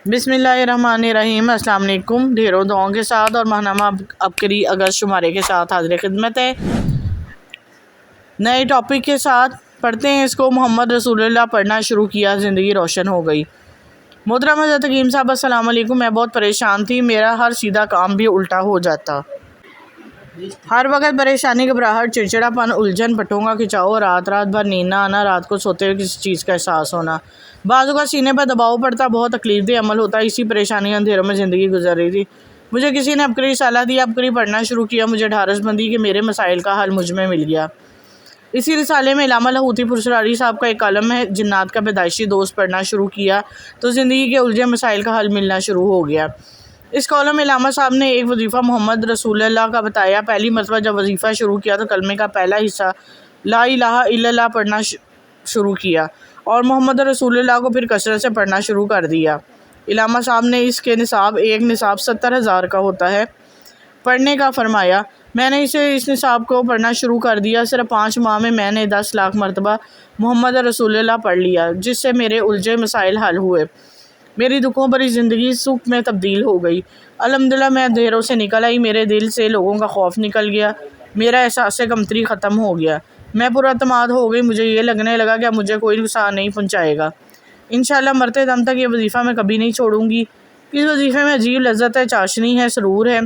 बिस्मिल्लाहिर्रहमानिर्रहीम। अस्सलाम वालेकुम। ढेरों दुआओं के साथ और माहनामा अबकरी अगस्त शुमारे के साथ हाजिर खिदमत है। नए टॉपिक के साथ पढ़ते हैं इसको। मोहम्मद रसूलुल्लाह पढ़ना शुरू किया, ज़िंदगी रोशन हो गई। मोहतरम हज़रत हकीम साहब अस्सलाम वालेकुम। मैं बहुत परेशान थी, मेरा हर सीधा काम भी उल्टा हो जाता। हर वक्त परेशानी, घबराहट, चिड़चिड़ापन, उलझन, पट्टों का खिंचाव, रात रात भर नींद ना आना, रात को सोते हुए किसी चीज़ का एहसास होना, बाज़ों का सीने पर दबाव पड़ता, बहुत तकलीफदेह अमल होता। इसी परेशानी अंधेरों में ज़िंदगी गुजर रही थी। मुझे किसी ने अबकरी सलाह दी, अबकरी पढ़ना शुरू किया। मुझे ढारस बंदी कि मेरे मसाइल का हल मुझ में मिल गया। इसी रिसाले में इलामा लाहौती पुरसरारी साहब का एक कलम है, जिन्नात का पैदाइशी दोस्त, पढ़ना शुरू किया तो ज़िंदगी के उलझे मसाइल का हल मिलना शुरू हो गया। इस कॉलम में इलामा साहब ने एक वजीफ़ा मोहम्मद रसूलुल्लाह का बताया। पहली मरतबा जब वजीफ़ा शुरू किया तो कलमे का पहला हिस्सा ला इलाहा इल्लल्लाह पढ़ना शुरू किया और मोहम्मद रसूलुल्लाह को फिर कसरत से पढ़ना शुरू कर दिया। इलामा साहब ने इसके निसाब, एक निसाब 70,000 का होता है, पढ़ने का फरमाया। मैंने इस निसाब को पढ़ना शुरू कर दिया। सिर्फ 5 माह में मैंने 10 लाख मरतबा मोहम्मद रसूलुल्लाह पढ़ लिया, जिससे मेरे उलझे मसाइल हल हुए। मेरी दुखों भरी ज़िंदगी सुख में तब्दील हो गई। अल्हम्दुलिल्लाह मैं अंधेरों से निकल आई, मेरे दिल से लोगों का खौफ निकल गया, मेरा एहसास कमतरी ख़त्म हो गया। मैं पुरअतमाद हो गई। मुझे ये लगने लगा कि अब मुझे कोई नुकसान नहीं पहुँचाएगा। इंशाअल्लाह मरते दम तक ये वजीफ़ा मैं कभी नहीं छोड़ूंगी। इस वजीफ़े में अजीब लज्जत है, चाशनी है, सरूर है।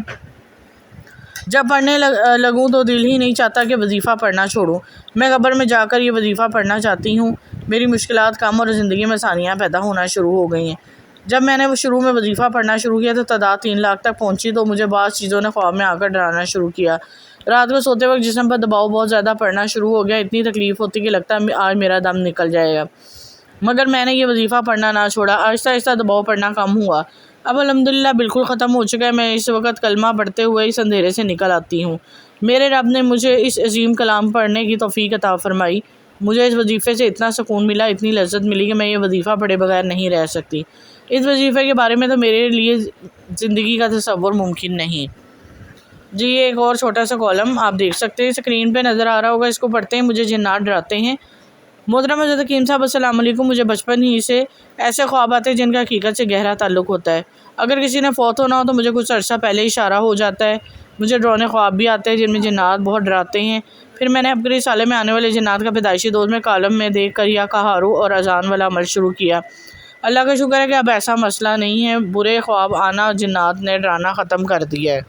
जब पढ़ने लगूँ तो दिल ही नहीं चाहता कि वजीफ़ा पढ़ना छोड़ूँ। मैं कब्र में जाकर ये वजीफ़ा पढ़ना चाहती हूँ। मेरी मुश्किलात कम और ज़िंदगी में आसानियाँ पैदा होना शुरू हो गई हैं। जब मैंने वो शुरू में वजीफ़ा पढ़ना शुरू किया तो तादाद 3 लाख तक पहुँची, तो मुझे बाज़ चीज़ों ने ख्वाब में आकर डराना शुरू किया। रात को सोते वक्त जिस्म पर दबाव बहुत ज़्यादा पड़ना शुरू हो गया। इतनी तकलीफ़ होती कि लगता है आज मेरा दम निकल जाएगा, मगर मैंने ये वजीफ़ा पढ़ना ना छोड़ा। आहिस्ता आहिस्ता दबाव पड़ना कम हुआ। अब अल्हम्दुलिल्लाह बिल्कुल ख़त्म हो चुका है। मैं इस वक्त कलमा पढ़ते हुए इस अंधेरे से निकल आती हूँ। मेरे रब ने मुझे इस अजीम कलाम पढ़ने की तौफ़ीक अता फ़रमाई। मुझे इस वजीफ़े से इतना सुकून मिला, इतनी लज्जत मिली कि मैं ये वजीफ़ा पढ़े बगैर नहीं रह सकती। इस वजीफ़े के बारे में तो मेरे लिए ज़िंदगी का तसव्वुर मुमकिन नहीं। जी, ये एक और छोटा सा कॉलम आप देख सकते हैं, स्क्रीन पे नज़र आ रहा होगा। इसको पढ़ते हैं। मुझे जिन्नात डराते हैं। मोहतरम हज़रत हकीम साहब अस्सलाम वालेकुम। मुझे बचपन ही से ऐसे ख्वाब आते हैं जिनका हकीकत से गहरा ताल्लुक़ होता है। अगर किसी ने फौत होना हो तो मुझे कुछ अर्सा पहले ही इशारा हो जाता है। मुझे डरावने ख्वाब भी आते हैं जिनमें जिन्नात बहुत डराते हैं। फिर मैंने अबकरी साले में आने वाले जिन्नात का पैदाइशी दोस्त में कॉलम में देख कर या कहारू और अजान वाला अमल शुरू किया। अल्लाह का शुक्र है कि अब ऐसा मसला नहीं है। बुरे ख्वाब आना जिन्नात ने डराना ख़त्म कर दिया है।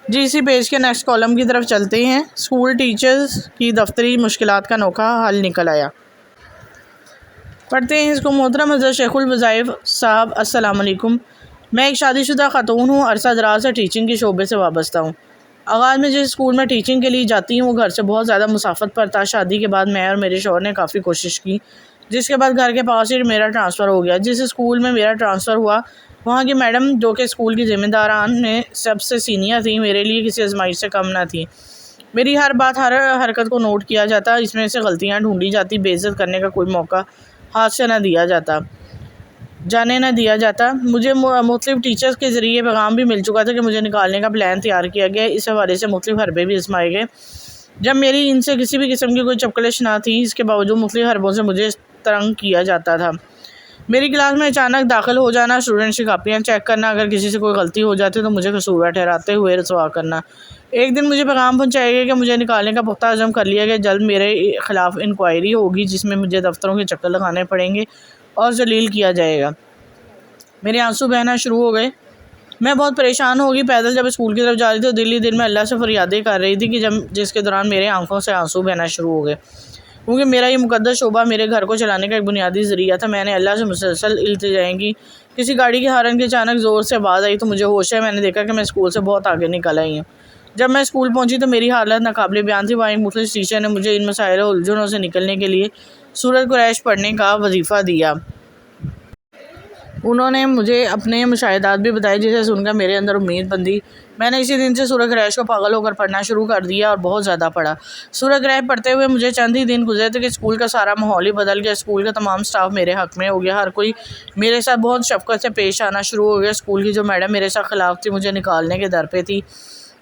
जी, इसी पेज के नेक्स्ट कॉलम की तरफ चलते हैं। स्कूल टीचर्स की दफ्तरी मुश्किलात का अनोखा हल निकल आया। पढ़ते हैं इसको। मोहतरम हज़रत शेखुल वज़ाइफ साहब अस्सलाम वालेकुम। मैं एक शादीशुदा ख़ातून हूँ, अरसा दराज से टीचिंग के शोबे से वाबस्ता हूँ। आगाज़ में जिस स्कूल में टीचिंग के लिए जाती हूँ वो घर से बहुत ज़्यादा मुसाफत पर था। शादी के बाद मैं और मेरे शौहर ने काफ़ी कोशिश की, जिसके बाद घर के पास ही मेरा ट्रांसफ़र हो गया। जिस स्कूल में मेरा ट्रांसफ़र हुआ वहाँ की मैडम, जो कि स्कूल की ज़िम्मेदारान में सबसे सीनियर थी, मेरे लिए किसी आजमाइश से कम ना थी। मेरी हर बात, हर हरकत को नोट किया जाता, इसमें से गलतियाँ ढूंढी जाती, बेइज्जत करने का कोई मौका हाथ से न दिया जाता, जाने न दिया जाता। मुझे मुख्तलिफ टीचर्स के ज़रिए पैगाम भी मिल चुका था कि मुझे निकालने का प्लान तैयार किया गया। इस हवाले से मुख्तलिफ हरबे भी आजमाए गए। जब मेरी इनसे किसी भी किस्म की कोई चपकलिश ना थी, इसके बावजूद मुख्तलिफ हरबों से मुझे तंग किया जाता था। मेरी क्लास में अचानक दाखिल हो जाना, स्टूडेंट्स की कापियाँ चेक करना, अगर किसी से कोई गलती हो जाती तो मुझे कसूरवार ठहराते हुए रसवा करना। एक दिन मुझे पैगाम पहुँचाया गया कि मुझे निकालने का पुख्ता अज़म कर लिया गया। जल्द मेरे ख़िलाफ़ इंक्वायरी होगी, जिसमें मुझे दफ्तरों के चक्कर लगाने पड़ेंगे और जलील किया जाएगा। मेरे आंसू बहना शुरू हो गए। मैं बहुत परेशान हो गई। पैदल जब स्कूल की तरफ जा रही थी तो दिल ही दिल में अल्लाह से फरियादें कर रही थी कि जिसके दौरान मेरे आंखों से आंसू बहना शुरू हो गए, क्योंकि मेरा ये मुकद्दस शोबा मेरे घर को चलाने का एक बुनियादी ज़रिया था। मैंने अल्लाह से मुसलसल इल्तिजाएं की। किसी गाड़ी के हॉर्न की अचानक ज़ोर से आवाज़ आई तो मुझे होश है। मैंने देखा कि मैं स्कूल से बहुत आगे निकल आई हूँ। जब मैं स्कूल पहुँची तो मेरी हालत नाकाबिले बयान थी। वहाँ एक मुख्तलिफ टीचर ने मुझे इन मसाइल और उलझनों से निकलने के लिए सूरत कुरैश पढ़ने का वजीफ़ा दिया। उन्होंने मुझे अपने मुशाहिदात भी बताए, जिसे सुनकर मेरे अंदर उम्मीद बंधी। मैंने इसी दिन से सूरह कुरैश को पागल होकर पढ़ना शुरू कर दिया और बहुत ज़्यादा पढ़ा। सूरह कुरैश पढ़ते हुए मुझे चंद ही दिन गुजरे थे कि स्कूल का सारा माहौल ही बदल गया। स्कूल का तमाम स्टाफ मेरे हक़ में हो गया। हर कोई मेरे साथ बहुत शफ़क़त से पेश आना शुरू हो गया। स्कूल की जो मैडम मेरे साथ ख़िलाफ़ थी, मुझे निकालने के दर पे थी,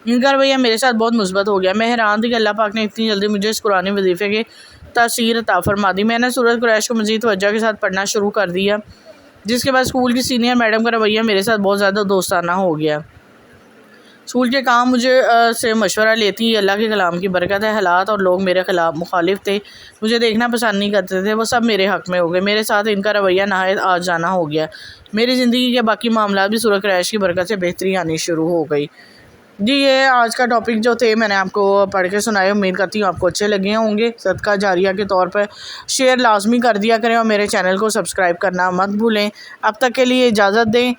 इनका रवैया मेरे साथ बहुत मुस्बत हो गया। मैं हैरान थी कि अल्लाह पाक ने इतनी जल्दी मुझे इस कुरानी वजीफ़े के तासीर अता फ़रमा दी। मैंने सूरह कुरैश को मज़ीद तवज्जो के साथ पढ़ना शुरू कर दिया। جس کے بعد اسکول کی سینئر میڈم کا رویہ میرے ساتھ بہت زیادہ دوستانہ ہو گیا۔ اسکول کے کام مجھے سے مشورہ لیتی، اللہ کے کلام کی برکت ہے۔ حالات اور لوگ میرے خلاف مخالف تھے، مجھے دیکھنا پسند نہیں کرتے تھے، وہ سب میرے حق میں ہو گئے۔ میرے ساتھ ان کا رویہ نہایت آج جانا ہو گیا۔ میری زندگی کے باقی معاملات بھی سورہ قریش کی برکت سے بہتری آنی شروع ہو گئی۔ جی یہ آج کا ٹاپک جو تھے میں نے آپ کو پڑھ کے سنائے، امید کرتی ہوں آپ کو اچھے لگے ہوں گے۔ صدقہ جاریہ کے طور پر شیئر لازمی کر دیا کریں اور میرے چینل کو سبسکرائب کرنا مت بھولیں۔ اب تک کے لیے اجازت دیں،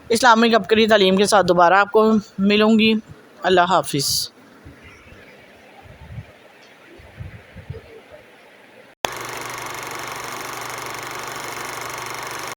اسلامک عبقری تعلیم کے ساتھ دوبارہ آپ کو ملوں گی۔ اللہ حافظ۔